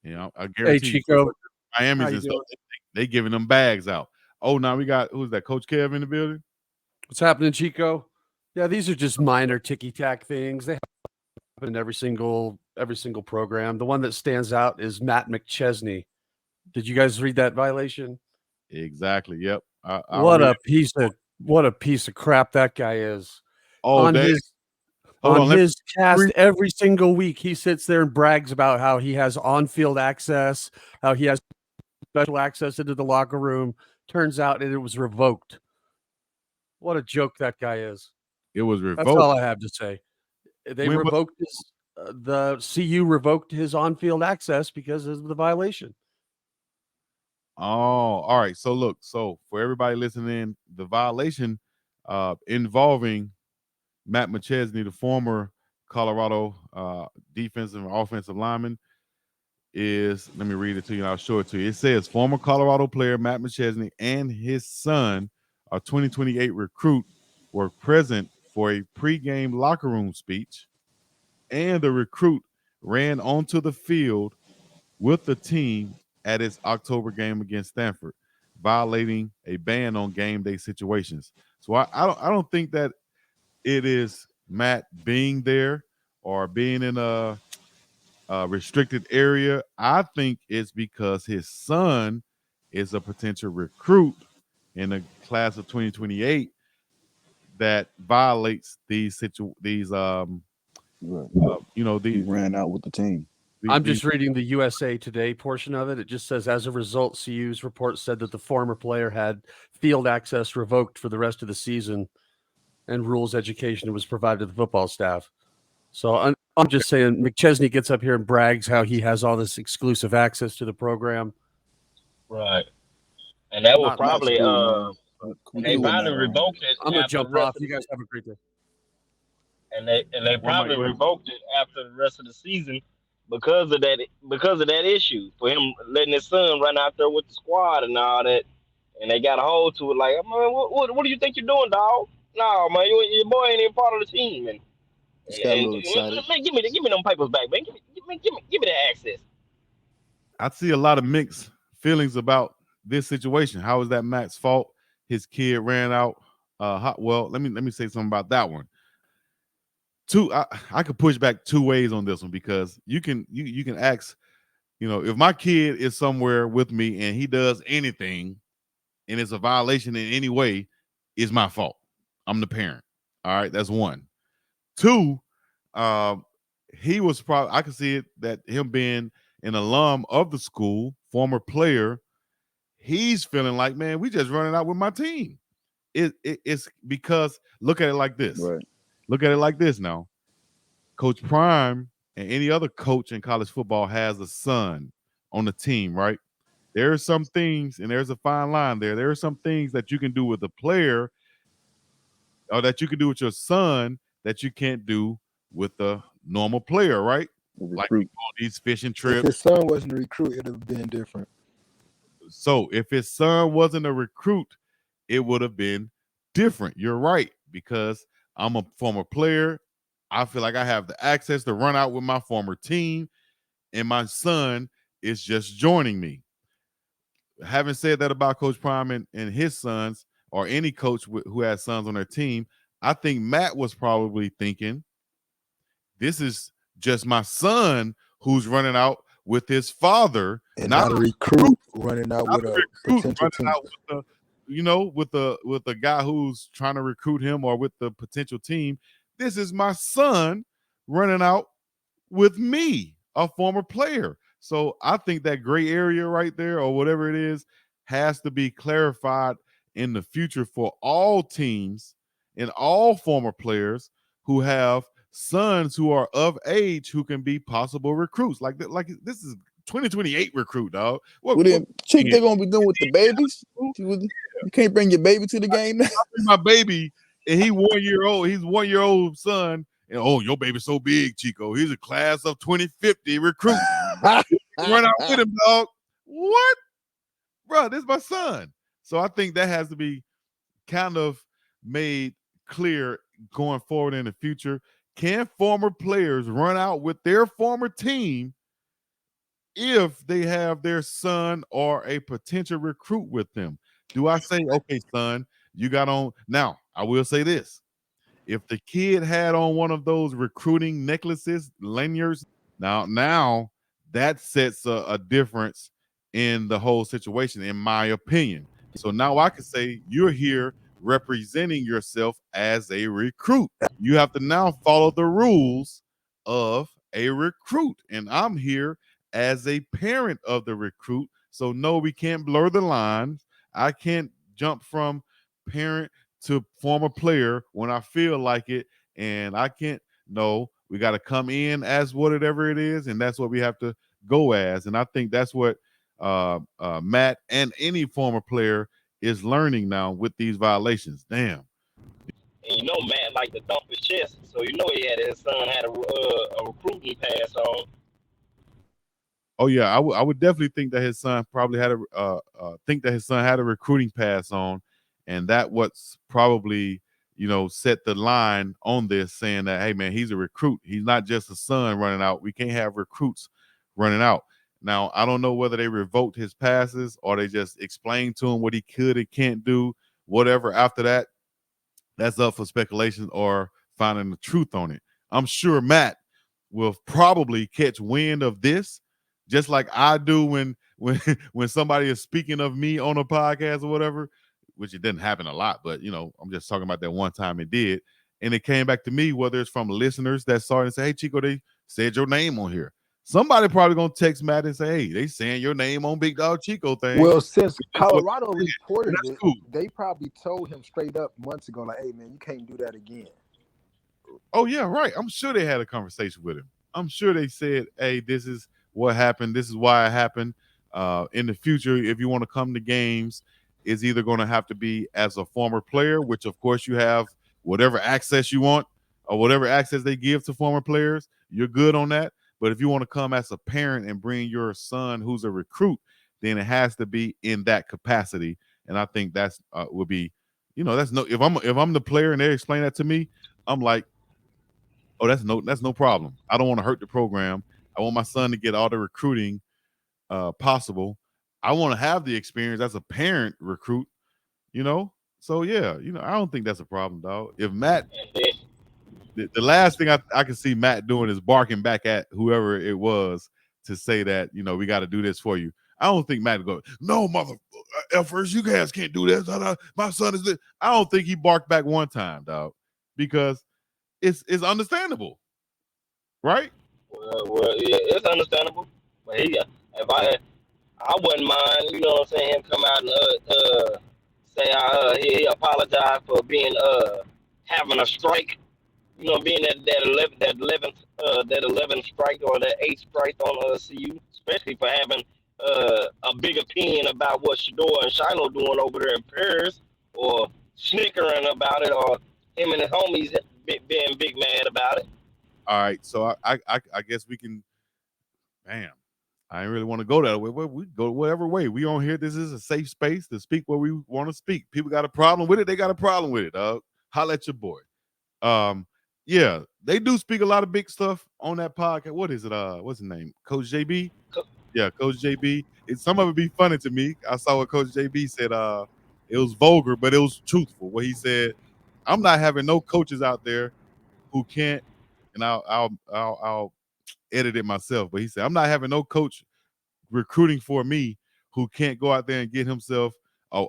You know, I Hey, guarantee Chico. you, How Miami's you and stuff, doing? they giving them bags out. Oh, now we got who's that? Coach Kev in the building. What's happening, Chico? Yeah, these are just minor ticky tack things. They happen in every single program. The one that stands out is Matt McChesney. Did you guys read that violation? Exactly. Yep. I What read. a piece of what a piece of crap that guy is. Oh, On they his hold on on. Let his me cast read. every single week, he sits there and brags about how he has on-field access, how he has special access into the locker room. Turns out it was revoked. What a joke that guy is. It was That's revoked. all I have to say. They When was? revoked his the CU revoked his on-field access because of the violation. Oh, all right. So look. So for everybody listening, the violation involving Matt McChesney, the former Colorado defensive and offensive lineman, is, let me read it to you and I'll show it to you. It says former Colorado player Matt McChesney and his son, a 2028 recruit, were present for a pregame locker room speech, and the recruit ran onto the field with the team at its October game against Stanford, violating a ban on game day situations. So I don't think that it is Matt being there or being in a restricted area. I think it's because his son is a potential recruit in the class of 2028 that violates these Right. you know He the, ran out with the team. I'm these just reading the USA Today portion of it. It just says, as a result, CU's report said that the former player had field access revoked for the rest of the season, and rules education was provided to the football staff. So I'm just saying, McChesney gets up here and brags how he has all this exclusive access to the program. Right. And that was Not That's probably cool, man. and We they cool in probably that. revoked it I'm gonna after the jump rest off. of You the guys have a great day. and they where my probably revoked it after the rest of the season because of that issue for him letting his son run out there with the squad and all that, and they got a hold to it like, man, what do you think you're doing, dog? No, man, your boy ain't even part of the team, and Just got a and little excited. man, give me them papers back, man. Give me the access. I see a lot of mixed feelings about this situation. How is that Matt's fault? His kid ran out. Well, let me say something about that one. I could push back two ways on this one because you can ask, if my kid is somewhere with me and he does anything and it's a violation in any way, it's my fault. I'm the parent. All right, that's one. Two, um, he was probably, I could see it that him being an alum of the school, former player, he's feeling like, man, we just running out with my team. It's because look at it like this. Right. Look at it like this now. Coach Prime and any other coach in college football has a son on the team, right? There are some things, and there's a fine line there. There are some things that you can do with a player or that you can do with your son that you can't do with a normal player, right? The Like recruit. on these fishing If trips. his son wasn't a recruit, it'd have been different. So if his son wasn't a recruit, it would have been different. You're right, because I'm a former player. I feel like I have the access to run out with my former team, and my son is just joining me. Having said that about Coach Prime and his sons, or any coach who has sons on their team, I think Matt was probably thinking, this is just my son who's running out with his father, And not not a a recruit running out not with a a recruit potential running team. out with the guy who's trying to recruit him or with the potential team. This is my son running out with me, a former player. So I think that gray area right there, or whatever it is, has to be clarified in the future for all teams and all former players who have sons who are of age who can be possible recruits. Like this is 2028 recruit, dog. What What them chick they gonna be doing with the babies? You can't bring your baby to the game now. my baby, and he 1 year old. He's 1 year old son. And oh, your baby's so big, Chico. He's a class of 2050 recruit. Run out with him, dog. What, bro? This is my son. So I think that has to be kind of made clear going forward in the future. Can former players run out with their former team if they have their son or a potential recruit with them. Do I say, okay, son, you got on? Now, I will say this. If the kid had on one of those recruiting necklaces, lanyards, now that sets a difference in the whole situation, in my opinion. So now I can say you're here representing yourself as a recruit. You have to now follow the rules of a recruit. And I'm here as a parent of the recruit. So no, we can't blur the lines. I can't jump from parent to former player when I feel like it. And I can't, no, we got to come in as whatever it is. And that's what we have to go as. And I think that's what Matt and any former player is learning now with these violations. Damn. And you know, Matt like to dump his chest, so you know his son had a recruiting pass on. Oh yeah, I would definitely think that his son probably had a recruiting pass on, and that what's probably set the line on this, saying that hey man, he's a recruit. He's not just a son running out. We can't have recruits running out. Now I don't know whether they revoked his passes or they just explained to him what he could and can't do. Whatever after that, that's up for speculation or finding the truth on it. I'm sure Matt will probably catch wind of this, just like I do when somebody is speaking of me on a podcast or whatever, which it didn't happen a lot, but I'm just talking about that one time it did. And it came back to me, whether it's from listeners that saw it and say, hey, Chico, they said your name on here. Somebody probably gonna text Matt and say, hey, they saying your name on Big Dog Chico thing. Well, since Colorado reported it, cool. They probably told him straight up months ago, like, hey man, you can't do that again. Oh yeah, right. I'm sure they had a conversation with him. I'm sure they said, hey, this is what happened. This is why it happened. In the future, if you want to come to games, it's either going to have to be as a former player, which of course you have whatever access you want or whatever access they give to former players. You're good on that. But if you want to come as a parent and bring your son who's a recruit, then it has to be in that capacity. And I think that's would be, that's no. If I'm the player and they explain that to me, I'm like, oh, that's no problem. I don't want to hurt the program. I want my son to get all the recruiting possible. I want to have the experience as a parent recruit, So yeah, I don't think that's a problem, dog. If Matt, the last thing I can see Matt doing is barking back at whoever it was to say that we got to do this for you. I don't think Matt go, no, mother effers, you guys can't do this. My son is this. I don't think he barked back one time, dog, because it's understandable, right? Well, yeah, it's understandable. But if I wouldn't mind, you know what I'm saying, him come out and say he apologized for being having a strike. Being that 11th strike or that 8th strike on CU, especially for having a big opinion about what Shador and Shiloh doing over there in Paris, or snickering about it, or him and his homies being big mad about it. All right, so I guess we can. Damn, I didn't really want to go that way. We go whatever way. We on here. This is a safe space to speak what we want to speak. People got a problem with it. They got a problem with it, dog. Holla at your boy. Yeah, they do speak a lot of big stuff on that podcast. What is it? What's his name? Coach JB? Yeah, Coach JB. Some of it be funny to me. I saw what Coach JB said. It was vulgar, but it was truthful. What he said, I'm not having no coaches out there who can't, and I'll edit it myself. But he said, I'm not having no coach recruiting for me who can't go out there and get himself a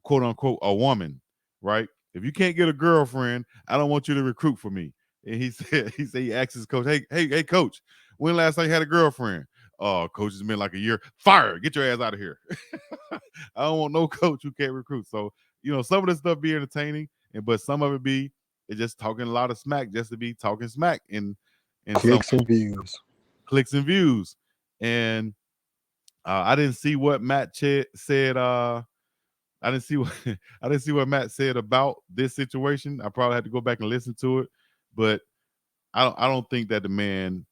quote unquote a woman, right? If you can't get a girlfriend, I don't want you to recruit for me. And he asked his coach, hey, coach, when last time you had a girlfriend? Oh, coach, it's been like a year. Fire, get your ass out of here. I don't want no coach who can't recruit. So, some of this stuff be entertaining, but some of it be just talking a lot of smack just to be talking smack and clicks and views. Clicks and views. And I didn't see what Matt said. I didn't see what Matt said about this situation. I probably had to go back and listen to it, but I don't think that the man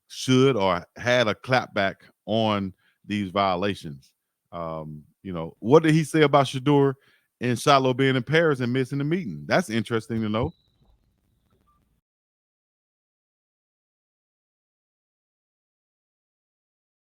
should or had a clapback on these violations. What did he say about Shador and Shiloh being in Paris and missing the meeting? That's interesting to know.